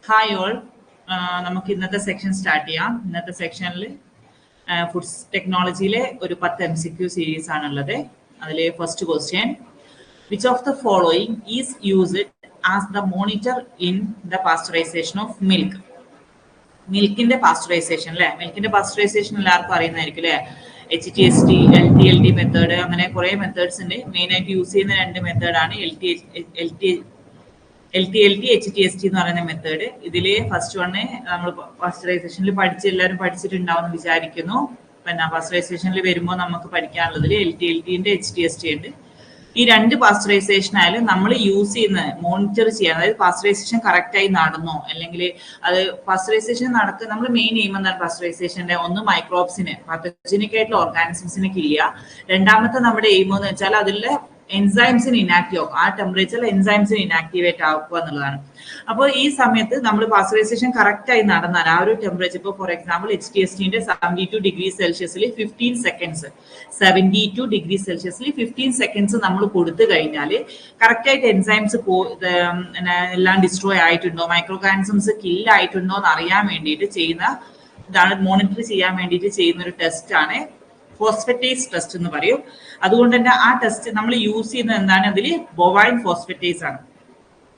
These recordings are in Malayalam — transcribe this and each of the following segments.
ഹായ് ഓൾ, നമുക്ക് ഇന്നത്തെ സെക്ഷൻ സ്റ്റാർട്ട് ചെയ്യാം. ഇന്നത്തെ സെക്ഷനിൽ ഫുഡ് ടെക്നോളജിയിലെ ഒരു 10 MCQ സീരീസ് ആണുള്ളത്. അതിൽ first question, which of the following is used as the monitor in the pasteurization of milk? മിൽക്കിന്റെ പാസ്ചറൈസേഷൻ അല്ലെ, മിൽക്കിന്റെ പാസ്ചറൈസേഷൻ എല്ലാവർക്കും അറിയുന്നതായിരിക്കും അല്ലെ. HTST, LTLT മെത്തേഡ്, അങ്ങനെ കുറെ മെത്തേഡ്സ് ഉണ്ട്. മെയിൻ ആയിട്ട് യൂസ് ചെയ്യുന്ന രണ്ട് മെത്തേഡാണ് LTLT, HTST എന്ന് പറയുന്ന മെത്തേഡ്. ഇതില് ഫസ്റ്റ് വണ് നമ്മൾ പാസ്ചറൈസേഷനിൽ എല്ലാവരും പഠിച്ചിട്ടുണ്ടാവും എന്ന് വിചാരിക്കുന്നു. പിന്നെ പാസ്ചറൈസേഷനിൽ വരുമ്പോൾ നമുക്ക് പഠിക്കാനുള്ളതിൽ LTLT ഉണ്ട്, HTST ഉണ്ട്. ഈ രണ്ട് പാസ്ചറൈസേഷൻ ആയാലും നമ്മൾ യൂസ് ചെയ്യുന്ന മോണിറ്റർ ചെയ്യാൻ, അതായത് പാസ്ചറൈസേഷൻ കറക്റ്റ് ആയി നടന്നോ, അല്ലെങ്കിൽ അത് പാസ്ചറൈസേഷൻ നടക്കുക. നമ്മൾ മെയിൻ എയിം എന്താണ് പാസ്ചറൈസേഷന്റെ? ഒന്ന് മൈക്രോബ്സിന്, പാത്തജനിക് ആയിട്ടുള്ള ഓർഗാനിസംസിനൊക്കെ ഇല്ല. രണ്ടാമത്തെ നമ്മുടെ എയിം എന്ന് വെച്ചാൽ അതിലെ എൻസൈംസിന് ഇനാക്റ്റീവ് ആക്കും, ആ ടെമ്പറേച്ചറിൽ എൻസൈംസിന് ഇനാക്ടിവേറ്റ് ആക്കുക എന്നുള്ളതാണ്. അപ്പോൾ ഈ സമയത്ത് നമ്മൾ പാസ്ചറൈസേഷൻ കറക്റ്റ് ആയി നടന്നാൽ ആ ഒരു ടെമ്പറേച്ചർ, ഇപ്പോൾ ഫോർ എക്സാമ്പിൾ HTSTന്റെ 72 ഡിഗ്രി സെൽഷ്യസിൽ 15 സെക്കൻഡ്സ്, 72 ഡിഗ്രി സെൽഷ്യസിൽ 15 സെക്കൻഡ്സ് നമ്മൾ കൊടുത്തു കഴിഞ്ഞാൽ കറക്റ്റ് ആയിട്ട് എൻസൈംസ് എല്ലാം ഡിസ്ട്രോയ് ആയിട്ടുണ്ടോ, മൈക്രോ ഓർഗാനിസംസ് കിൽ ആയിട്ടുണ്ടോ എന്ന് അറിയാൻ വേണ്ടിയിട്ട് ചെയ്യുന്ന ഇതാണ്, മോണിറ്റർ ചെയ്യാൻ വേണ്ടിയിട്ട് ചെയ്യുന്ന ഒരു ടെസ്റ്റ് ആണ് ഫോസ്ഫറ്റേസ് ടെസ്റ്റ് എന്ന് പറയും. അതുകൊണ്ട് തന്നെ ആ ടെസ്റ്റ് നമ്മൾ യൂസ് ചെയ്യുന്നത് എന്താണ്? അതിൽ ബോവൈൻ ഫോസ്ഫറ്റേസ് ആണ്.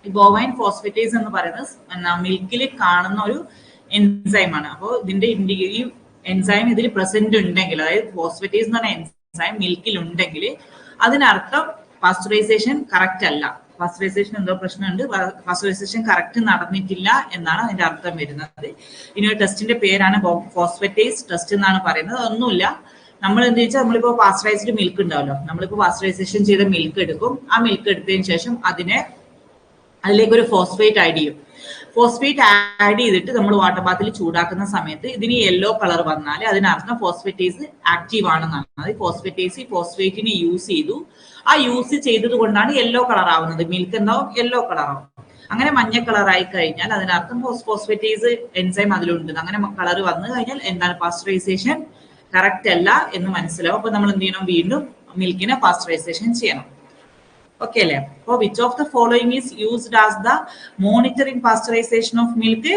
ഈ ബോവൈൻ ഫോസ്ഫറ്റേസ് എന്ന് പറയുന്നത് മിൽക്കിൽ കാണുന്ന ഒരു എൻസൈം ആണ്. അപ്പോൾ ഇതിന്റെ ഈ എൻസൈം ഇതിൽ പ്രസന്റ് ഉണ്ടെങ്കിൽ, അതായത് ഫോസ്ഫറ്റേസ് എന്ന് പറഞ്ഞ എൻസൈം മിൽക്കിൽ ഉണ്ടെങ്കിൽ അതിനർത്ഥം പാസ്ചറൈസേഷൻ കറക്റ്റ് അല്ല, പാസ്ചറൈസേഷൻ എന്തോ പ്രശ്നമുണ്ട്, പാസ്ചറൈസേഷൻ കറക്റ്റ് നടന്നിട്ടില്ല എന്നാണ് അതിന്റെ അർത്ഥം വരുന്നത്. ഇനി ഒരു ടെസ്റ്റിന്റെ പേരാണ് ഫോസ്ഫറ്റേസ് ടെസ്റ്റ് എന്നാണ് പറയുന്നത്. ഒന്നുമില്ല, നമ്മൾ എന്താ വെച്ചാൽ നമ്മളിപ്പോ പാസ്ചറൈസ്ഡ് മിൽക്ക് ഉണ്ടാവല്ലോ, നമ്മളിപ്പോ പാസ്ചറൈസേഷൻ ചെയ്ത മിൽക്ക് എടുക്കും. ആ മിൽക്ക് എടുത്തതിന് ശേഷം അതിലേക്ക് ഒരു ഫോസ്ഫേറ്റ് ആഡ് ചെയ്യും. ഫോസ്ഫേറ്റ് ആഡ് ചെയ്തിട്ട് നമ്മൾ വാട്ടർ ബാത്തിൽ ചൂടാക്കുന്ന സമയത്ത് ഇതിന് യെല്ലോ കളർ വന്നാൽ അതിനർത്ഥം ഫോസ്ഫറ്റേസ് ആക്റ്റീവ് ആണെന്നാണ്. അത് ഫോസ്ഫേറ്റിനെ യൂസ് ചെയ്തു. ആ യൂസ് ചെയ്തത് കൊണ്ടാണ് യെല്ലോ കളർ ആവുന്നത്. മിൽക്ക് എന്താവും? യെല്ലോ കളർ ആവും. അങ്ങനെ മഞ്ഞ കളർ ആയി കഴിഞ്ഞാൽ അതിനർത്ഥം ഫോസ്ഫറ്റേസ് എൻസൈം അതിലുണ്ട്. അങ്ങനെ കളർ വന്നു കഴിഞ്ഞാൽ എന്താണ്? പാസ്ചറൈസേഷൻ കറക്റ്റ് അല്ല എന്ന് മനസ്സിലാവും. അപ്പൊ നമ്മൾ എന്ത് ചെയ്യണം? വീണ്ടും മിൽക്കിനെ പാസ്ചറൈസേഷൻ ചെയ്യണം. ഓക്കെ അല്ലേ? അപ്പൊ which of the following is used as the monitor in pasteurization of milk?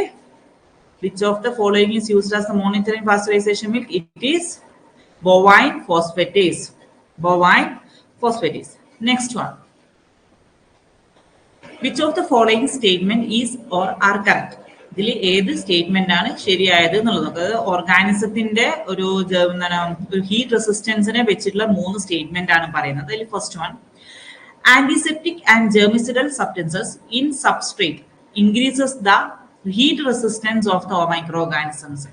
Which of the following is used as the monitor in pasteurization milk? It is bovine phosphatase. Bovine phosphatase. Next one, which of the following statement is or are correct? ഇതിൽ ഏത് സ്റ്റേറ്റ്മെന്റ് ആണ് ശരിയായത് എന്നുള്ളത്. അതായത് ഓർഗാനിസത്തിന്റെ ഒരു ഹീറ്റ് റെസിസ്റ്റൻസിനെ വെച്ചിട്ടുള്ള 3 സ്റ്റേറ്റ്മെന്റ് ആണ് പറയുന്നത്. അതിൽ first one, antiseptic and germicidal substances in substrate increases the heat resistance of the micro organisms.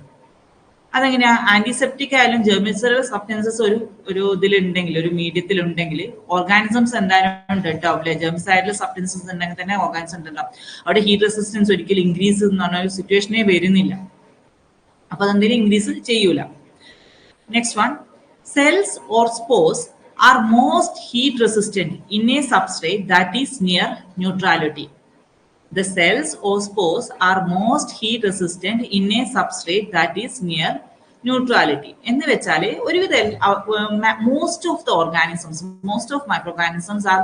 അതെങ്ങനെയാ? ആന്റിസെപ്റ്റിക് ആയാലും ജെർമിസിഡൽ സബ്സ്റ്റൻസസ് ഒരു ഇതിലുണ്ടെങ്കിൽ, ഒരു മീഡിയത്തിൽ ഉണ്ടെങ്കിൽ ഓർഗാനിസംസ് എന്തായാലും ഡെഡ് ആവില്ല. ജെർമിസൈഡൽ സബ്സ്റ്റൻസസ് ഉണ്ടെങ്കിൽ തന്നെ ഓർഗാനിസം ഉണ്ടാവും. അവിടെ ഹീറ്റ് റെസിസ്റ്റൻസ് ഒരിക്കലും ഇൻക്രീസ് എന്ന് പറഞ്ഞ ഒരു സിറ്റുവേഷനേ വരുന്നില്ല. അപ്പൊ അതെന്തെങ്കിലും ഇൻക്രീസ് ചെയ്യൂല. Next one, cells or spores are most heat resistant in A substrate that is near neutrality. The cells or spores are most heat resistant in a substrate that is near neutrality. എന്ന് വെച്ചാല് ഒരുവിധ most of the organisms, most of microorganisms are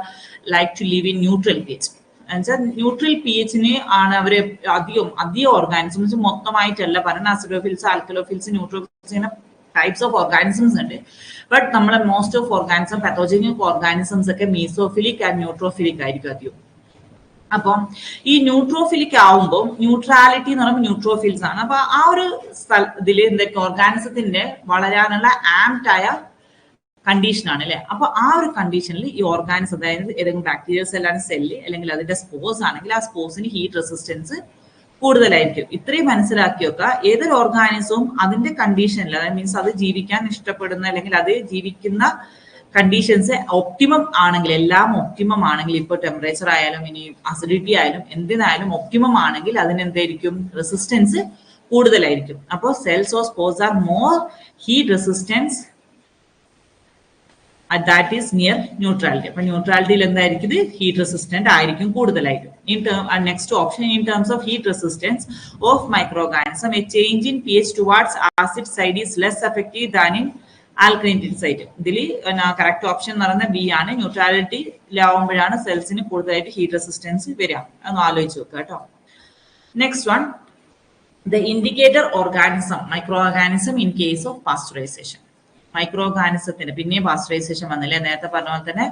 like to live in neutral pH. എന്നുവെച്ചാൽ ന്യൂട്രൽ pHന് ആണ് അവര് അധികം ഓർഗാനിസംസ് മൊത്തമായിട്ടല്ല പറയുന്നത്. അസിഡോഫിൽസ്, ആൽക്കലോഫിൽസ്, ന്യൂട്രോഫിൽസ്, ഇങ്ങനെ ടൈപ്സ് ഓഫ് ഓർഗാനിസംസ് ഉണ്ട്. ബട്ട് നമ്മളെ most of organism, pathogenic organisms ഒക്കെ മീസോഫിലിക് ആൻഡ് ന്യൂട്രോഫിലിക് ആയിരിക്കും അധികം. അപ്പം ഈ ന്യൂട്രോഫിലിക് ആവുമ്പോൾ ന്യൂട്രാലിറ്റി എന്ന് പറയുമ്പോൾ ന്യൂട്രോഫിൽസ് ആണ്. അപ്പൊ ആ ഒരു ഇതില് എന്തൊക്കെ ഓർഗാനിസത്തിന്റെ വളരാനുള്ള ആംപ്റ്റായ കണ്ടീഷനാണ് അല്ലെ. അപ്പൊ ആ ഒരു കണ്ടീഷനിൽ ഈ ഓർഗാനിസം, അതായത് ഏതെങ്കിലും ബാക്ടീരിയ സെല്ലാണ് സെല്ല്, അല്ലെങ്കിൽ അതിന്റെ സ്പോർസ് ആണെങ്കിൽ ആ സ്പോർസിന് ഹീറ്റ് റെസിസ്റ്റൻസ് കൂടുതലായിരിക്കും. ഇത്രയും മനസ്സിലാക്കി വെക്കുക. ഏതൊരു ഓർഗാനിസവും അതിന്റെ കണ്ടീഷനിൽ, അതായത് മീൻസ് അത് ജീവിക്കാൻ ഇഷ്ടപ്പെടുന്ന അല്ലെങ്കിൽ അത് ജീവിക്കുന്ന കണ്ടീഷൻസ് ഒപ്റ്റിമം ആണെങ്കിൽ, എല്ലാം ഒപ്റ്റിമം ആണെങ്കിൽ, ഇപ്പോൾ ടെമ്പറേച്ചർ ആയാലും ഇനി അസിഡിറ്റി ആയാലും എന്തിനായാലും ഒപ്റ്റിമം ആണെങ്കിൽ അതിനെന്തായിരിക്കും? റെസിസ്റ്റൻസ് കൂടുതലായിരിക്കും. അപ്പോൾ cells or spores are more heat resistance that is near neutrality. അപ്പൊ ന്യൂട്രാലിറ്റിയിൽ എന്തായിരിക്കും? ഇത് ഹീറ്റ് റെസിസ്റ്റന്റ് ആയിരിക്കും കൂടുതലായിരിക്കും. Next option, in terms of heat resistance of micro organism a change in pH towards acid side is less effective than in alkaline site. ഇതിൽ കറക്റ്റ് ഓപ്ഷൻ എന്ന് പറയുന്നത് ബി ആണ്. ന്യൂട്രാലിറ്റിയിലാവുമ്പോഴാണ് സെൽസിന് കൂടുതലായിട്ട് ഹീറ്റ് റെസിസ്റ്റൻസ് വരിക. അതൊന്ന് ആലോചിച്ച് നോക്കുക കേട്ടോ. Next one, the indicator organism, microorganism in case of pasteurization. Micro ഓർഗാനിസത്തിന് പിന്നെ പാസ്ചറൈസേഷൻ വന്നില്ലേ, നേരത്തെ പറഞ്ഞ പോലെ തന്നെ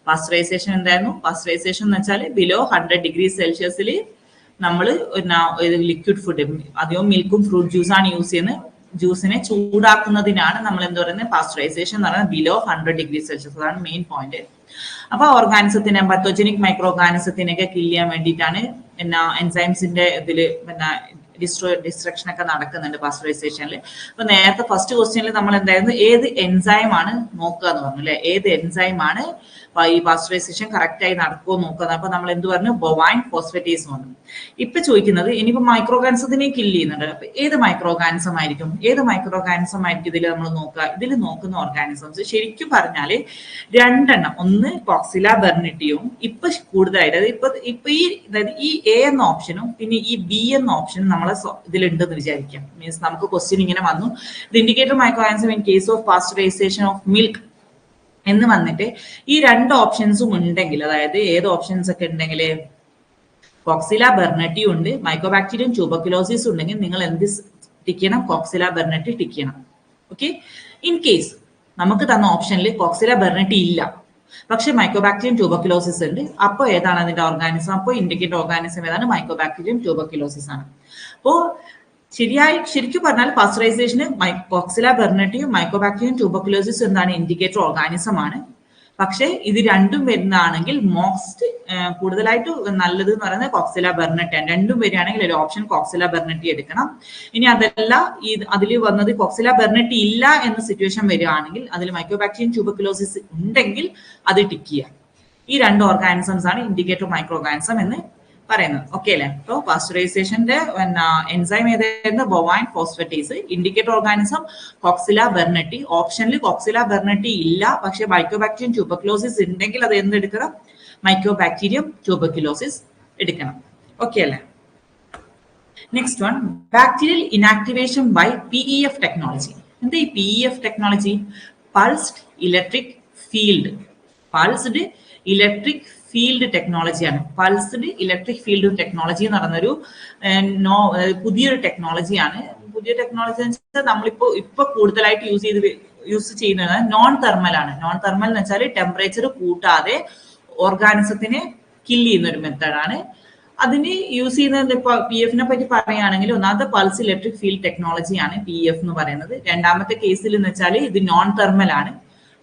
പാസ്ചറൈസേഷൻ എന്തായിരുന്നു? പാസ്ചറൈസേഷൻ എന്ന് വെച്ചാൽ ബിലോ 100 ഡിഗ്രി സെൽഷ്യസിൽ നമ്മൾ ലിക്വിഡ് ഫുഡ്, അധികം മിൽക്കും ഫ്രൂട്ട് ജ്യൂസാണ് യൂസ് ചെയ്യുന്നത്. ജ്യൂസിനെ ചൂടാക്കുന്നതിനാണ് നമ്മൾ എന്താ പറയുന്നത്? പാസ്ചറൈസേഷൻ എന്ന് പറയുന്നത് ബിലോ 100 ഡിഗ്രി സെൽഷ്യസ്. അതാണ് മെയിൻ പോയിന്റ്. അപ്പൊ ഓർഗാനിസത്തിനെ, പത്തോജനിക് മൈക്രോ ഓർഗാനിസത്തിനൊക്കെ കില്ല് ചെയ്യാൻ വേണ്ടിയിട്ടാണ് എൻസൈംസിന്റെ ഇതില് ഡിസ്ട്രക്ഷൻ ഒക്കെ നടക്കുന്നുണ്ട് പാസ്ചറൈസേഷനിൽ. അപ്പൊ നേരത്തെ ഫസ്റ്റ് ക്വസ്റ്റ്യനിൽ നമ്മൾ എന്തായിരുന്നു, ഏത് എൻസൈം ആണ് നോക്കുക എന്ന് പറഞ്ഞു അല്ലെ, ഏത് എൻസൈം ആണ് ഈ പാസ്ചറൈസേഷൻ കറക്റ്റ് ആയി നടക്കുമോ നോക്കുക. അപ്പൊ നമ്മൾ എന്ത് പറഞ്ഞു? ബൊവൈൻ ഫോസ്ഫേറ്റേസ് പറഞ്ഞു. ഇപ്പൊ ചോദിക്കുന്നത് ഇനിയിപ്പോ മൈക്രോ ഓർഗാനിസത്തിനെ കില്ല് ചെയ്യുന്നുണ്ട്. അപ്പൊ ഏത് മൈക്രോ ഓർഗാനിസം ആയിരിക്കും? ഏത് മൈക്രോ ഓർഗാനിസം ആയിരിക്കും ഇതിൽ നമ്മൾ നോക്കുക? ഇതിൽ നോക്കുന്ന ഓർഗാനിസംസ് ശരിക്കും പറഞ്ഞാല് രണ്ടെണ്ണം, ഒന്ന് കോക്സില ബെർണിറ്റിയും ഇപ്പൊ കൂടുതലായിട്ട് ഇപ്പൊ ഈ എ എന്ന ഓപ്ഷനും പിന്നെ ഈ ബി എന്ന ഓപ്ഷനും നമ്മളെ ഇതിലുണ്ടെന്ന് വിചാരിക്കാം. മീൻസ് നമുക്ക് ക്വസ്റ്റ്യൻ ഇങ്ങനെ വന്നു, the indicator micro organism in case of pasteurisation of milk എന്ന് വന്നിട്ട് ഈ രണ്ട് ഓപ്ഷൻസും ഉണ്ടെങ്കിൽ, അതായത് ഏത് ഓപ്ഷൻസ് ഒക്കെ ഉണ്ടെങ്കിൽ കോക്സില ബെർണറ്റി ഉണ്ട്, മൈക്കോബാക്ടീരിയം ട്യൂബർകുലോസിസ് ഉണ്ടെങ്കിൽ നിങ്ങൾ എന്ത് ടിക്ക് ചെയ്യണം? കോക്സില ബെർണറ്റി ടിക്ക് ചെയ്യണം. ഓക്കെ. ഇൻ കേസ് നമുക്ക് തന്ന ഓപ്ഷനിൽ കോക്സില ബെർണറ്റി ഇല്ല, പക്ഷെ മൈക്കോബാക്ടീരിയം ട്യൂബർകുലോസിസ് ഉണ്ട്, അപ്പോൾ ഏതാണ് അതിന്റെ ഓർഗാനിസം? അപ്പോൾ ഇൻഡിക്കേറ്റർ ഓർഗാനിസം ഏതാണ്? മൈക്കോബാക്ടീരിയം ട്യൂബർകുലോസിസ് ആണ്. അപ്പോ ശരിക്കും പറഞ്ഞാൽ പാസ്ചറൈസേഷന് കോക്സില ബെർണറ്റിയും മൈക്കോബാക്ടീരിയം ട്യൂബർകുലോസിസ് എന്താണ്? ഇൻഡിക്കേറ്റർ ഓർഗാനിസം ആണ്. പക്ഷെ ഇത് രണ്ടും വരുന്നതാണെങ്കിൽ മോസ്റ്റ് കൂടുതലായിട്ട് നല്ലത് എന്ന് പറയുന്നത് കോക്സില ബെർണറ്റി ആണ്. രണ്ടും വരികയാണെങ്കിൽ ഒരു ഓപ്ഷൻ കോക്സില ബെർണറ്റി എടുക്കണം. ഇനി അതല്ല, അതിൽ വന്നത് കോക്സില ബെർണറ്റി ഇല്ല എന്ന സിറ്റുവേഷൻ വരികയാണെങ്കിൽ, അതിൽ മൈക്കോബാക്ടീരിയം ട്യൂബർകുലോസിസ് ഉണ്ടെങ്കിൽ അത് ടിക്ക് ചെയ്യാം. ഈ രണ്ട് ഓർഗാനിസംസ് ആണ് ഇൻഡിക്കേറ്റർ മൈക്രോ ഓർഗാനിസം എന്ന് പറയുന്നത്. ഓക്കെ അല്ലെ? അപ്പോൾ പാസ്ചറൈസേഷന്റെ എൻസൈം ഏതായിരുന്നു? Bovine phosphatase. Indicator organism Coxiella burnetii. ഓപ്ഷനിൽ കോക്സില ബെർണറ്റി ഇല്ല, പക്ഷെ മൈക്കോബാക്ടീരിയം ട്യൂബർകുലോസിസ് ഉണ്ടെങ്കിൽ അത് എന്തെടുക്കണം? മൈക്കോബാക്ടീരിയം ട്യൂബർകുലോസിസ് എടുക്കണം. ഓക്കെ അല്ലെ? Next one, bacterial inactivation by PEF technology. എന്താ ഈ PEF technology? Pulsed electric field. Pulsed electric field ടെക്നോളജിയാണ്. പൾസ്ഡ് ഇലക്ട്രിക് ഫീൽഡ് ടെക്നോളജി എന്ന് പറയുന്നൊരു പുതിയൊരു ടെക്നോളജിയാണ്. പുതിയ ടെക്നോളജി എന്ന് വെച്ചാൽ നമ്മളിപ്പോ കൂടുതലായിട്ട് യൂസ് ചെയ്യുന്നത് നോൺ തെർമൽ ആണ്. നോൺ തെർമൽ എന്ന് വെച്ചാൽ ടെമ്പറേച്ചർ കൂട്ടാതെ ഓർഗാനിസത്തിനെ കില്ല് ചെയ്യുന്ന ഒരു മെത്തേഡാണ്. അതിന് യൂസ് ചെയ്യുന്നത് ഇപ്പൊ PEF പറ്റി പറയുകയാണെങ്കിൽ, ഒന്നാമത്തെ പൾസ് ഇലക്ട്രിക് ഫീൽഡ് ടെക്നോളജിയാണ് PEF എന്ന് പറയുന്നത്. രണ്ടാമത്തെ കേസിൽ എന്ന് വെച്ചാൽ ഇത് നോൺ തെർമൽ ആണ്.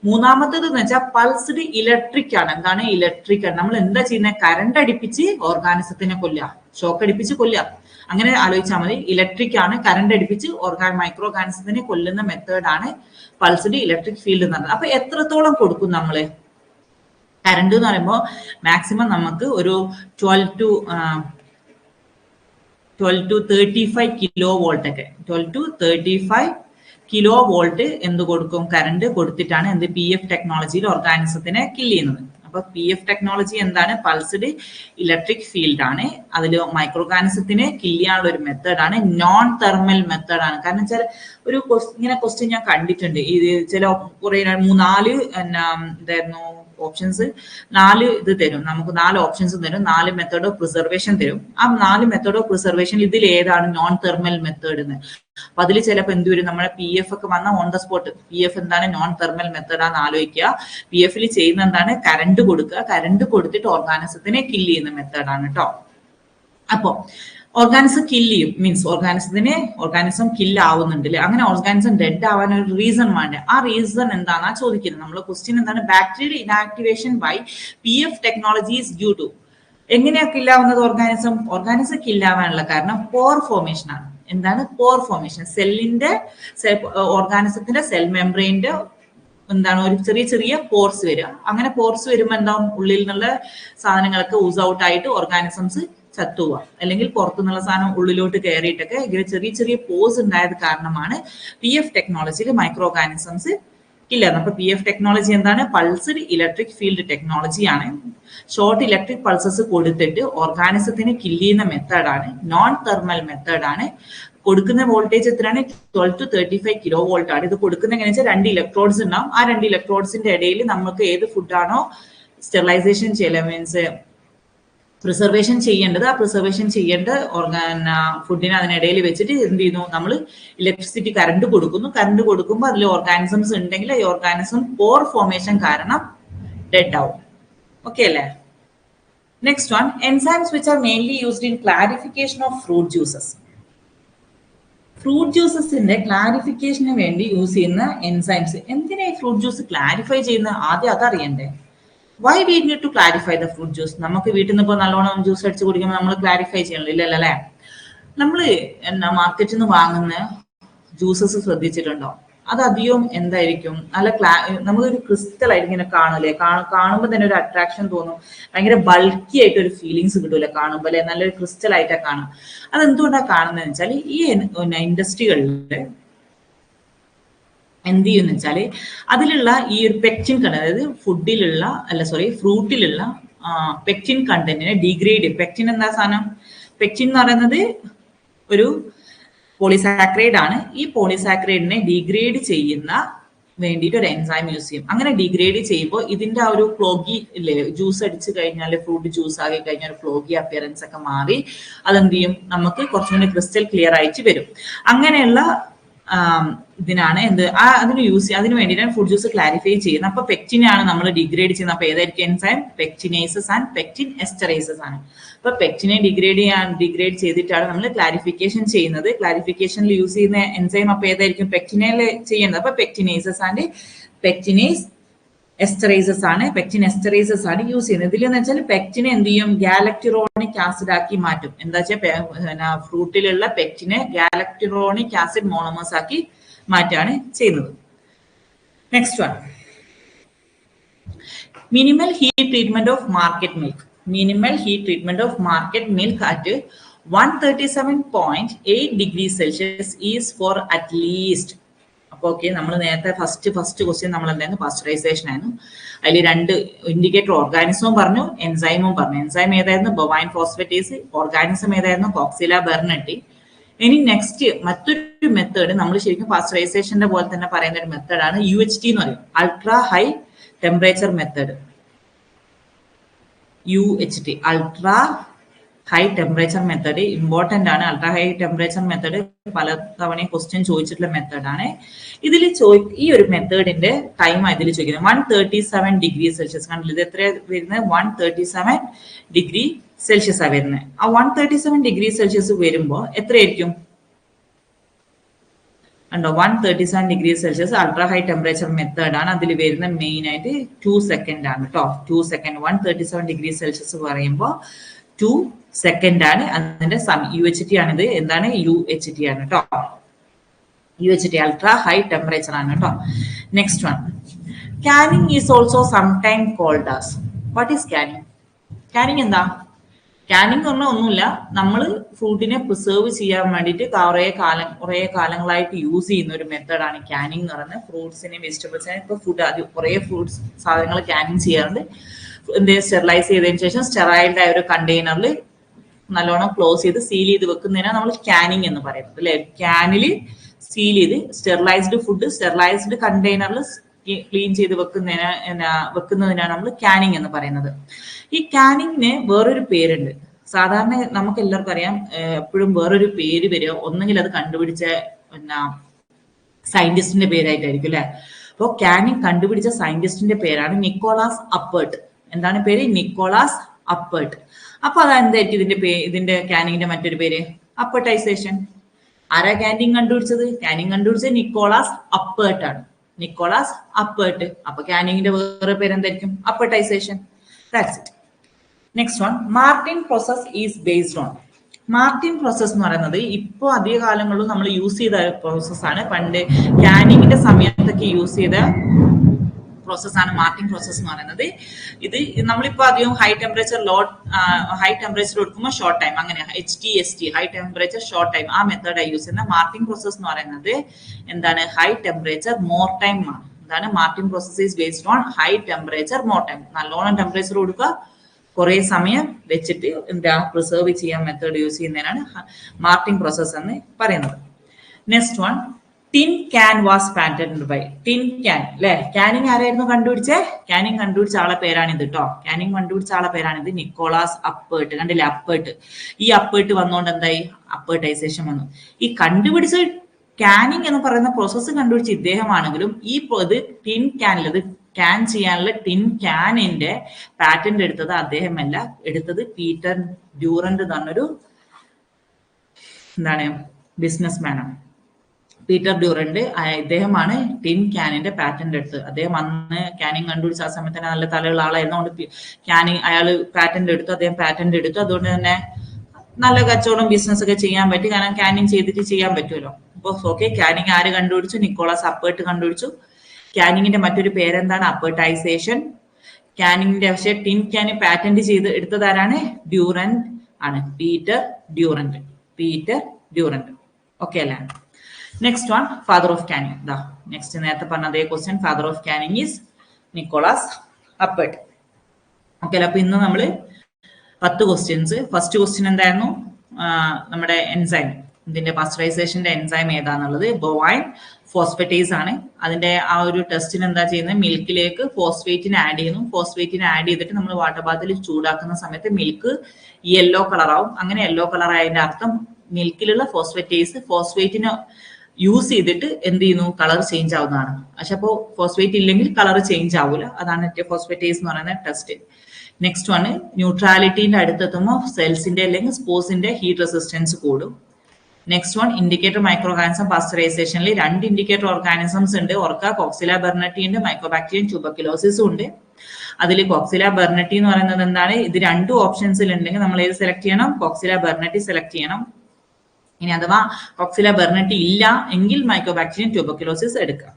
മൂന്നാമത്തേത് എന്ന് വെച്ചാൽ പൾസ്ഡ് ഇലക്ട്രിക് ആണ്. എന്താണ് ഇലക്ട്രിക്? നമ്മൾ എന്താ ചെയ്യുന്നത്? കറണ്ട് അടിപ്പിച്ച് ഓർഗാനിസത്തിനെ കൊല്ലുക, ഷോക്ക് അടിപ്പിച്ച് കൊല്ലുക. അങ്ങനെ ആലോചിച്ചാൽ മതി. ഇലക്ട്രിക് ആണ്, കറണ്ട് അടിപ്പിച്ച് മൈക്രോ ഓർഗാനിസത്തിനെ കൊല്ലുന്ന മെത്തേഡാണ് പൾസ്ഡ് ഇലക്ട്രിക് ഫീൽഡ് എന്ന് പറയുന്നത്. അപ്പൊ എത്രത്തോളം കൊടുക്കും നമ്മള് കറണ്ട് എന്ന് പറയുമ്പോൾ? മാക്സിമം നമുക്ക് ഒരു 12 to 35 കിലോ വോൾട്ട് ഒക്കെ, 12 to 35 കിലോ വോൾട്ട് എന്ത് കൊടുക്കും? കറണ്ട് കൊടുത്തിട്ടാണ് എന്ത് PEF ടെക്നോളജിയിൽ ഓർഗാനിസത്തിനെ കില്ല് ചെയ്യുന്നത്. അപ്പൊ PEF ടെക്നോളജി എന്താണ്? പൾസ്ഡ് ഇലക്ട്രിക് ഫീൽഡ് ആണ്. അതിൽ മൈക്രോ ഓർഗാനിസത്തിനെ കില്ല് ചെയ്യാനുള്ള ഒരു മെത്തേഡാണ്. നോൺ തെർമൽ മെത്തേഡാണ്. കാരണം വെച്ചാൽ ഒരു ഇങ്ങനെ ക്വസ്റ്റ്യൻ ഞാൻ കണ്ടിട്ടുണ്ട്. ഇത് ചില കുറെ 4 എന്തായിരുന്നു ഓപ്ഷൻസ്, 4 ഇത് തരും നമുക്ക്, 4 ഓപ്ഷൻസ് തരും, 4 മെത്തേഡ് ഓഫ് പ്രിസർവേഷൻ തരും. ആ 4 മെത്തേഡ് ഓഫ് പ്രിസർവേഷൻ ഇതിൽ ഏതാണ് നോൺ തെർമൽ മെത്തേഡ് എന്ന്? അപ്പൊ അതിൽ ചിലപ്പോൾ എന്ത് വരും? നമ്മുടെ PEF ഒക്കെ വന്ന ഓൺ ദ സ്പോട്ട് PEF എന്താണ് നോൺ തെർമൽ മെത്തേഡാന്ന് ആലോചിക്കുക. PEF ചെയ്യുന്ന എന്താണ്? കറണ്ട് കൊടുക്കുക. കറണ്ട് കൊടുത്തിട്ട് ഓർഗാനിസത്തിനെ കില്ല് ചെയ്യുന്ന മെത്തേഡാണ് കേട്ടോ. അപ്പൊ ഓർഗാനിസം കില്ല് ചെയ്യും, മീൻസ് ഓർഗാനിസം കില്ല് ആവുന്നുണ്ട് അല്ലെ? അങ്ങനെ ഓർഗാനിസം ഡെഡ് ആവാൻ ഒരു റീസൺ വേണ്ടേ? ആ റീസൺ എന്താണെന്നാ ചോദിക്കുന്നത്. നമ്മളെ ക്വസ്റ്റ്യൻ എന്താണ്? Bacterial inactivation by PEF technologies due to. എങ്ങനെയാ കില്ലാവുന്നത് ഓർഗാനിസം കില്ലാവാനുള്ള കാരണം പോർ ഫോർമേഷൻ ആണ്. എന്താണ് പോർ ഫോർമേഷൻ? ഓർഗാനിസത്തിന്റെ സെൽ മെംബ്രെയിന്റെ എന്താണ് ഒരു ചെറിയ പോർസ് വരിക. അങ്ങനെ പോർസ് വരുമ്പോൾ എന്താവും? ഉള്ളിൽ നിന്നുള്ള സാധനങ്ങളൊക്കെ ഊസ് ഔട്ട് ആയിട്ട് ഓർഗാനിസംസ് ചത്തുക, അല്ലെങ്കിൽ പുറത്തുനിന്നുള്ള സാധനം ഉള്ളിലോട്ട് കയറിയിട്ടൊക്കെ ഇങ്ങനെ ചെറിയ പോസ് ഉണ്ടായത് കാരണമാണ് PEF ടെക്നോളജിയിൽ മൈക്രോ ഓർഗാനിസംസ് കില്ലാകുന്നത്. അപ്പൊ PEF ടെക്നോളജി എന്താണ്? പൾസ്ഡ് ഇലക്ട്രിക് ഫീൽഡ് ടെക്നോളജിയാണ്. ഷോർട്ട് ഇലക്ട്രിക് പൾസസ് കൊടുത്തിട്ട് ഓർഗാനിസത്തിനെ കില്ല് ചെയ്യുന്ന മെത്തേഡാണ്. നോൺ തെർമൽ മെത്തേഡാണ്. കൊടുക്കുന്ന വോൾട്ടേജ് എത്രയാണ്? 12 to 35 കിലോ വോൾട്ട് ആണ്. ഇത് കൊടുക്കുന്ന എങ്ങനെയാ വെച്ചാൽ 2 ഇലക്ട്രോഡ്സ് ഉണ്ടാവും. ആ 2 ഇലക്ട്രോഡ്സിന്റെ ഇടയിൽ നമുക്ക് ഏത് ഫുഡാണോ സ്റ്റെറിലൈസേഷൻ ചെയ്യല, മീൻസ് പ്രിസർവേഷൻ ചെയ്യേണ്ടത്. ആ പ്രിസർവേഷൻ ചെയ്യേണ്ട ഫുഡിനെ അതിനിടയിൽ വെച്ചിട്ട് എന്ത് ചെയ്യുന്നു, നമ്മൾ ഇലക്ട്രിസിറ്റി കറണ്ട് കൊടുക്കുന്നു. കറണ്ട് കൊടുക്കുമ്പോൾ അതിൽ ഓർഗാനിസംസ് ഉണ്ടെങ്കിൽ ഈ ഓർഗാനിസം പോർ ഫോർമേഷൻ കാരണം ഡെഡ് ആവും. ഓക്കെ അല്ലേ? Next one, enzymes which are mainly used in clarification of fruit juices. Fruit ജ്യൂസസിന്റെ ക്ലാരിഫിക്കേഷന് വേണ്ടി യൂസ് ചെയ്യുന്ന എൻസൈംസ്. എന്തിനാ ഈ ഫ്രൂട്ട് ജ്യൂസ് ക്ലാരിഫൈ ചെയ്യുന്ന? ആദ്യം അതറിയണ്ടേ. Why we need to clarify the fruit juice? നമുക്ക് വീട്ടിൽ നിന്ന് ഇപ്പോൾ നല്ലോണം ജ്യൂസ് അടിച്ച് കുടിക്കുമ്പോൾ നമ്മൾ ക്ലാരിഫൈ ചെയ്യണല്ലോ, ഇല്ലല്ലോ അല്ലേ? നമ്മൾ മാർക്കറ്റിൽ നിന്ന് വാങ്ങുന്ന ജ്യൂസസ് ശ്രദ്ധിച്ചിട്ടുണ്ടോ? അത് അധികവും എന്തായിരിക്കും, നല്ല നമുക്കൊരു ക്രിസ്റ്റൽ ആയിട്ട് ഇങ്ങനെ കാണൂലേ, കാണുമ്പോൾ തന്നെ ഒരു അട്രാക്ഷൻ തോന്നും, ഭയങ്കര ബൾക്കി ആയിട്ട് ഒരു ഫീലിങ്സ് കിട്ടൂലെ കാണുമ്പോൾ അല്ലെ, നല്ലൊരു ക്രിസ്റ്റൽ ആയിട്ടാണ് കാണും. അതെന്തുകൊണ്ടാണ് കാണുന്നതെന്ന് വെച്ചാൽ ഈ ഇൻഡസ്ട്രികളിൽ എന്ത് ചെയ്യുന്ന വെച്ചാൽ അതിലുള്ള ഈ ഒരു പെക്റ്റിൻ കണ്ടന്റ്, അതായത് ഫ്രൂട്ടിലുള്ള പെക്റ്റിൻ കണ്ടന്റിനെ ഡിഗ്രേഡ്. പെക്റ്റിൻ എന്താ സാധനം? പെക്റ്റിൻ എന്ന് പറയുന്നത് ഒരു പോളിസാക്രൈഡ് ആണ്. ഈ പോളിസാക്രൈഡിനെ ഡിഗ്രേഡ് ചെയ്യുന്ന വേണ്ടിയിട്ട് ഒരു എൻസൈം യൂസ് ചെയ്യും. അങ്ങനെ ഡിഗ്രേഡ് ചെയ്യുമ്പോൾ ഇതിന്റെ ആ ഒരു ഫ്ലോഗി ഇല്ലേ, ജ്യൂസ് അടിച്ചു കഴിഞ്ഞാൽ ഫ്രൂട്ട് ജ്യൂസ് ആക്കി കഴിഞ്ഞാൽ ഒരു ഫ്ലോഗി അപ്പിയറൻസ് ഒക്കെ മാറി അതെന്ത് ചെയ്യും, നമുക്ക് കുറച്ചുകൂടി ക്രിസ്റ്റൽ ക്ലിയർ ആയിട്ട് വരും. അങ്ങനെയുള്ള ഇതിനാണ് അതിന് വേണ്ടിയിട്ടാണ് ഫുഡ് ജ്യൂസ് ക്ലാരിഫൈ ചെയ്യുന്നത്. അപ്പൊ പെക്റ്റിനാണ് നമ്മൾ ഡിഗ്രേഡ് ചെയ്യുന്നത്. അപ്പൊ ഏതായിരിക്കും എൻസൈം? പെക്റ്റിനേസസ് ആൻഡ് പെക്റ്റിൻ എസ്റ്ററേസസ് ആണ്. അപ്പൊ പെക്റ്റിനെ ഡിഗ്രേഡ് ചെയ്തിട്ടാണ് നമ്മൾ ക്ലാരിഫിക്കേഷൻ ചെയ്യുന്നത്. ക്ലാരിഫിക്കേഷനിൽ യൂസ് ചെയ്യുന്ന എൻസൈം അപ്പൊ ഏതായിരിക്കും? പെക്റ്റിനേൽ ചെയ്യുന്നത്. അപ്പൊ പെക്റ്റിനേസസ് ആൻഡ് പെക്റ്റിനേസ് എസ്റ്ററേസസ് ആണ്. പെക്റ്റിൻ എസ്റ്ററേസസ് ആണ് യൂസ് ചെയ്യുന്നത്. ഇതിലെന്ന് വെച്ചാൽ പെക്റ്റിനെ എന്ത് ചെയ്യും, ഗാലക്ടിറോണിക് ആസിഡ് ആക്കി മാറ്റും. എന്താ വെച്ചാൽ ഫ്രൂട്ടിലുള്ള പെക്റ്റിനെ ഗാലക്ടിറോണിക് ആസിഡ് മോണോമേഴ്സ് ആക്കി മാറ്റാണ് ചെയ്യുന്നത്. Next one, minimal heat treatment of market milk. Minimal heat treatment of market milk at 137.8 degrees Celsius is for at least. അപ്പൊ ഓക്കെ, നമ്മൾ നേരത്തെ ഫസ്റ്റ് ക്വസ്റ്റ്യൻ നമ്മൾ എന്തായിരുന്നു? പാസ്ചറൈസേഷൻ ആയിരുന്നു. അതിൽ 2 ഇൻഡിക്കേറ്റർ ഓർഗാനിസവും പറഞ്ഞു, എൻസൈമും പറഞ്ഞു. എൻസൈം ഏതായിരുന്നു? Bovine phosphatase. ഓർഗാനിസം ഏതായിരുന്നു? കോക്സില ബെർണട്ടി. ഇനി നെക്സ്റ്റ് മറ്റൊരു മെത്തേഡ് നമ്മൾ ശരിക്കും പാസ്ചറൈസേഷന്റെ പോലെ തന്നെ പറയുന്ന ഒരു മെത്തേഡാണ് UHT എന്ന് പറയും, ultra high temperature method. UHT, ultra high temperature method important ആണ്. അൾട്രാ ഹൈ ടെമ്പറേച്ചർ മെത്തേഡ് പല തവണയും ക്വസ്റ്റ്യൻ ചോദിച്ചിട്ടുള്ള മെത്തേഡാണ്. ഇതിൽ ഈ ഒരു മെത്തേഡിന്റെ ടൈം ഇതിൽ ചോദിക്കുന്നത് 137 ഡിഗ്രി സെൽഷ്യസ്. കണ്ടില്ല, ഇത് എത്ര വരുന്നത്? 137 ഡിഗ്രി സെൽഷ്യസ് ആ വരുന്നത്. ആ 137 ഡിഗ്രി സെൽഷ്യസ് വരുമ്പോ എത്രയായിരിക്കും? കണ്ടോ, 137 degree Celsius ultra high temperature മെത്തേഡാണ്. അതിൽ വരുന്ന മെയിൻ ആയിട്ട് 2 സെക്കൻഡ് ആണ് കേട്ടോ. 2 സെക്കൻഡ് 137 ഡിഗ്രി സെൽഷ്യസ് പറയുമ്പോൾ 2 സെക്കൻഡ് ആണ് അതിന്റെ സമയം. UHT ആണിത്. എന്താണ്? UHT ആണ് കേട്ടോ. UHT അൾട്രാ ഹൈ ടെമ്പറേച്ചർ ആണ് കേട്ടോ. Next one, canning is also sometime called as. What is canning? Canning എന്താ? കാനിങ് എന്ന് പറഞ്ഞാൽ ഒന്നുമില്ല, നമ്മൾ ഫ്രൂട്ടിനെ പ്രിസർവ് ചെയ്യാൻ വേണ്ടിയിട്ട് കുറെ കാലങ്ങളായിട്ട് യൂസ് ചെയ്യുന്ന ഒരു മെത്തേഡാണ് കാനിങ് എന്ന് പറയുന്നത്. ഫ്രൂട്ട്സിനെയും വെജിറ്റബിൾസിനെയും ഇപ്പൊ കുറെ ഫ്രൂട്ട്സ് സാധനങ്ങൾ കാനിങ് ചെയ്യാറുണ്ട്. സ്റ്റെറിലൈസ് ചെയ്തതിനു ശേഷം സ്റ്റെറൈൽഡ് ആയ ഒരു കണ്ടെയ്നറിൽ നല്ലോണം ക്ലോസ് ചെയ്ത് സീൽ ചെയ്ത് വെക്കുന്നതിനാണ് നമ്മൾ കാനിങ് എന്ന് പറയുന്നത് അല്ലെ. ക്യാനില് സീൽ ചെയ്ത് സ്റ്റെറിലൈസ്ഡ് ഫുഡ് സ്റ്റെറിലൈസ്ഡ് കണ്ടെയ്നറിൽ ക്ലീൻ ചെയ്ത് വെക്കുന്നതിനാണ് നമ്മൾ കാനിങ് എന്ന് പറയുന്നത്. ഈ കാനിങ്ങിന് വേറൊരു പേരുണ്ട്. സാധാരണ നമുക്ക് എല്ലാവർക്കും അറിയാം, എപ്പോഴും വേറൊരു പേര് വരിക, ഒന്നെങ്കിൽ അത് കണ്ടുപിടിച്ച സയന്റിസ്റ്റിന്റെ പേരായിട്ടായിരിക്കും അല്ലെ. അപ്പോൾ കാനിങ് കണ്ടുപിടിച്ച സയന്റിസ്റ്റിന്റെ പേരാണ് നിക്കോളാസ് അപ്പേർട്ട്. എന്താണ് പേര്? Nicholas Appert. അപ്പൊ അതെന്തായിരിക്കും ഇതിന്റെ കാനിങ്ങിന്റെ മറ്റൊരു പേര്? അപ്പർട്ടൈസേഷൻ. ആരാ കാനിങ് കണ്ടുപിടിച്ചത്? കാനിങ് കണ്ടുപിടിച്ചത് നിക്കോളാസ് അപ്പേർട്ട് ആണ്. Nicolas Appert. അപ്പൊ കാനിങ്ങിന്റെ വേറെ പേര് എന്തായിരിക്കും? Appertization. That's it. Next one, Martin process is based on. Martin process എന്ന് പറയുന്നത് ഇപ്പോൾ അധിക കാലങ്ങളിലും നമ്മൾ യൂസ് ചെയ്ത പ്രോസസ്സാണ്. പണ്ട് കാനിങ്ങിന്റെ സമയത്തൊക്കെ യൂസ് ചെയ്ത പ്രോസസ്സാണ് മാർട്ടിൻ പ്രോസസ് എന്ന് പറയുന്നത്. ഇത് നമ്മളിപ്പോ അധികം ഹൈ ടെമ്പറേച്ചർ കൊടുക്കുമ്പോൾ ഷോർട്ട് ടൈം, അങ്ങനെ HTST high temperature short time, ആ മെത്തേഡാണ് യൂസ് ചെയ്യുന്നത്. മാർട്ടിൻ പ്രോസസ് എന്ന് പറയുന്നത് എന്താണ്? ഹൈ ടെമ്പറേച്ചർ മോർ ടൈം ആണ്. എന്താണ്? Martin process is based on high temperature more time. നല്ലോണം ടെമ്പറേച്ചർ കൊടുക്കുക, കുറെ സമയം വെച്ചിട്ട് പ്രിസർവ് ചെയ്യാൻ മെത്തേഡ് യൂസ് ചെയ്യുന്നതിനാണ് മാർട്ടിൻ പ്രോസസ് എന്ന് പറയുന്നത്. Next one, tin can was patented by tin can അല്ലെ. ക്യാനിങ് ആരായിരുന്നു കണ്ടുപിടിച്ചേ? ക്യാനിങ് കണ്ടുപിടിച്ച ആളെ പേരാണിത് കേട്ടോ. ക്യാനിങ് കണ്ടുപിടിച്ച ആളെ പേരാണിത് നിക്കോളാസ് അപ്പേർട്ട്. കണ്ടില്ലേ അപ്പേർട്ട്. ഈ അപ്പേർട്ട് വന്നുകൊണ്ട് എന്തായി? അപ്പേർട്ടൈസേഷൻ വന്നു. ഈ കണ്ടുപിടിച്ച ക്യാനിങ് എന്ന് പറയുന്ന പ്രോസസ്സ് കണ്ടുപിടിച്ച ഇദ്ദേഹമാണെങ്കിലും ഈ ഇത് ടിൻ ക്യാനിലത് ക്യാൻ ചെയ്യാനുള്ള ടിൻ ക്യാനിന്റെ പാറ്റന്റ് എടുത്തത് അദ്ദേഹമല്ല, എടുത്തത് പീറ്റർ ഡ്യൂറന്റ് എന്ന് പറഞ്ഞൊരു എന്താണ് ബിസിനസ് മാനാണ്. പീറ്റർ ഡ്യൂറന്റ് ഇദ്ദേഹമാണ് ടിൻ ക്യാനിന്റെ പാറ്റന്റ് എടുത്തത്. അദ്ദേഹം അന്ന് ക്യാനിങ് കണ്ടുപിടിച്ച ആ സമയത്ത് തന്നെ നല്ല തലയുള്ള ആളായിരുന്നുകൊണ്ട് ക്യാനിങ് അയാൾ പാറ്റന്റ് എടുത്തു. അദ്ദേഹം പാറ്റന്റ് എടുത്തു. അതുകൊണ്ട് തന്നെ നല്ല കച്ചവടം ബിസിനസ് ഒക്കെ ചെയ്യാൻ പറ്റി. കാരണം ക്യാനിങ് ചെയ്തിട്ട് ചെയ്യാൻ പറ്റുമല്ലോ. അപ്പൊ ഓക്കെ, ക്യാനിങ് ആര് കണ്ടുപിടിച്ചു? നിക്കോളാസ് അപ്പേർട്ട് കണ്ടുപിടിച്ചു. ക്യാനിങ്ങിന്റെ മറ്റൊരു പേരെന്താണ്? അപ്പേർട്ടൈസേഷൻ. ക്യാനിങ്ങിന്റെ പക്ഷേ ടിൻ ക്യാൻ പാറ്റന്റ് ചെയ്ത് എടുത്തത് ആരാണ്? ഡ്യൂറന്റ് ആണ്. Peter Durant. Peter Durant. Okay അല്ലേ? Next one, father of canning. ദാ നെക്സ്റ്റ് നേരത്തെ പറഞ്ഞ അതേ question. Father of canning is Nicolas Appert. Okay അല്ലേ? അപ്പൊ ഇന്ന് നമ്മള് 10 ക്വസ്റ്റ്യൻസ്. ഫസ്റ്റ് ക്വസ്റ്റ്യൻ എന്തായിരുന്നു? നമ്മുടെ എൻസൈം, ഇതിന്റെ പാസ്ചറൈസേഷന്റെ എൻസൈം ഏതാന്നുള്ളത് ബൊവൈൻ ഫോസ്ഫേറ്റേസ് ആണ്. അതിന്റെ ആ ഒരു ടെസ്റ്റിന് എന്താ ചെയ്യുന്നത്? മിൽക്കിലേക്ക് ഫോസ്ഫേറ്റിന് ആഡ് ചെയ്യുന്നു. ഫോസ്ഫേറ്റിന് ആഡ് ചെയ്തിട്ട് നമ്മൾ വാട്ടർ ബാത്തിൽ ചൂടാക്കുന്ന സമയത്ത് മിൽക്ക് യെല്ലോ കളറാവും. അങ്ങനെ യെല്ലോ കളർ ആയതിന്റെ അർത്ഥം മിൽക്കിലുള്ള ഫോസ്ഫേറ്റിന് യൂസ് ചെയ്തിട്ട് എന്ത് ചെയ്യുന്നു? കളർ ചേഞ്ച് ആവുന്നതാണ്. പക്ഷെ അപ്പോൾ ഫോസ്ഫേറ്റ് ഇല്ലെങ്കിൽ കളർ ചേഞ്ച് ആവില്ല. അതാണ് ഫോസ്ഫേറ്റേസ് എന്ന് പറയുന്ന ടെസ്റ്റ്. നെക്സ്റ്റ് വണ്, ന്യൂട്രാലിറ്റിന്റെ അടുത്തെത്തുമ്പോൾ സെൽസിന്റെ അല്ലെങ്കിൽ സ്പോസിന്റെ ഹീറ്റ് റെസിസ്റ്റൻസ് കൂടും. Next one, indicator micro organism പാസ്ചറൈസേഷനിൽ 2 ഇൻഡിക്കേറ്റർ ഓർഗാനിസംസ് ഉണ്ട്. ഓർക്ക, കോക്സില ബെർണറ്റി ഉണ്ട്, മൈക്രോബാക്ടീരിയം ട്യൂബർക്യുലോസിസും ഉണ്ട്. അതിൽ കോക്സില ബെർണറ്റി എന്ന് പറയുന്നത് എന്താണ്? ഇത് 2 ഓപ്ഷൻസിൽ ഉണ്ടെങ്കിൽ നമ്മൾ ഏത് സെലക്ട് ചെയ്യണം? കോക്സില ബെർണറ്റി സെലക്ട് ചെയ്യണം. ഇനി അഥവാ കോക്സില ബെർണറ്റി ഇല്ല എങ്കിൽ മൈക്രോബാക്ടീരിയം ട്യൂബർക്യുലോസിസ് എടുക്കുക.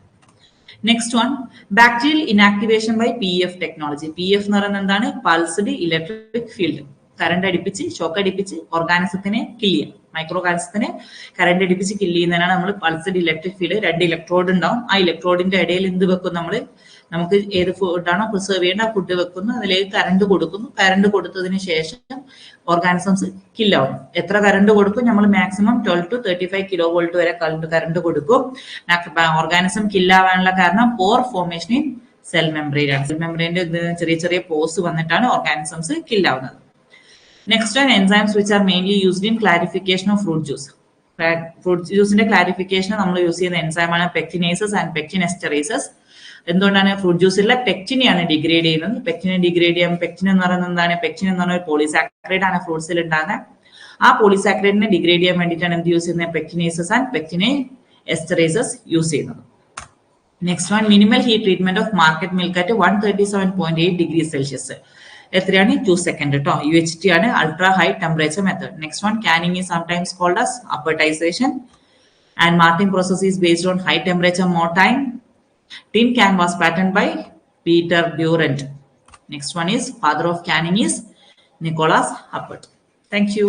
Next one, bacterial inactivation by PF technology. PF എന്ന് പറയുന്നത് എന്താണ്? Pulsed electric field. കറണ്ട് അടിപ്പിച്ച്, ഷോക്ക് അടിപ്പിച്ച് ഓർഗാനിസത്തിനെ കില്ല് ചെയ്യാം. മൈക്രോ ഓർഗാനിസത്തിനെ കറണ്ട് അടിപ്പിച്ച് കില്ല് ചെയ്യുന്നതിനാണ് നമ്മൾ പൾസ്ഡ് ഇലക്ട്രിക് ഫീൽഡ്. 2 ഇലക്ട്രോഡ് ഉണ്ടാവും. ആ ഇലക്ട്രോഡിന്റെ ഇടയിൽ എന്ത് വെക്കും? നമുക്ക് ഏത് ഫുഡാണോ പ്രിസർവ് ചെയ്യേണ്ട ആ ഫുഡ് വെക്കുന്നു. അതിലേക്ക് കറണ്ട് കൊടുക്കുന്നു. കറണ്ട് കൊടുത്തതിന് ശേഷം ഓർഗാനിസംസ് കില്ലാവും. എത്ര കറണ്ട് കൊടുക്കും? നമ്മൾ മാക്സിമം 12 to 35 കിലോ വോൾട്ട് വരെ കറണ്ട് കൊടുക്കും. ഓർഗാനിസം കില്ലാവാനുള്ള കാരണം pore formation in cell membrane ആണ്. സെൽ മെംബ്രെയിന്റെ ചെറിയ ചെറിയ പോർസ് വന്നിട്ടാണ് ഓർഗാനിസംസ് കില്ലാവുന്നത്. നെക്സ്റ്റ് ആണ് enzymes which are mainly used in clarification of fruit juice. Fruit ജ്യൂസിന്റെ ക്ലാരിഫിക്കേഷൻ നമ്മൾ യൂസ് ചെയ്യുന്ന എൻസൈമാണ് പെക്റ്റിനേസസ് ആൻഡ് പെക്റ്റിൻ എസ്റ്ററേസസ്. എന്തുകൊണ്ടാണ്? ഫ്രൂട്ട് ജ്യൂസിലെ പെക്റ്റിനെയാണ് ഡിഗ്രേഡ് ചെയ്യുന്നത്. പെക്റ്റിനെ ഡിഗ്രേഡ് ചെയ്യാൻ പെക്റ്റിൻ എന്ന് പറയുന്നത് എന്താണ്? പെക്റ്റിൻ എന്ന് പറഞ്ഞ ഒരു പോളിസാക്കറൈഡ് ആണ് ഫ്രൂട്ട്സിൽ ഉണ്ടാകുന്നത്. ആ പോളിസാക്കറൈഡിനെ ഡിഗ്രേഡ് ചെയ്യാൻ വേണ്ടിയിട്ടാണ് എന്ത് യൂസ് ചെയ്യുന്നത്? പെക്റ്റിനേസസ് ആൻഡ് പെക്റ്റിനെ എസ്റ്ററേസസ് യൂസ് ചെയ്യുന്നത്. Next one, minimal heat treatment of market milk at 137.8 degree Celsius. എത്രയാണ്? 2 സെക്കൻഡ് കേട്ടോ. UHT ആണ്, ultra high temperature method. Next one, canning is sometimes called as appertization and marting process is based on high temperature more time. Tin can was patented by Peter Durant. Next one is father of canning is Nicholas Appert. Thank you.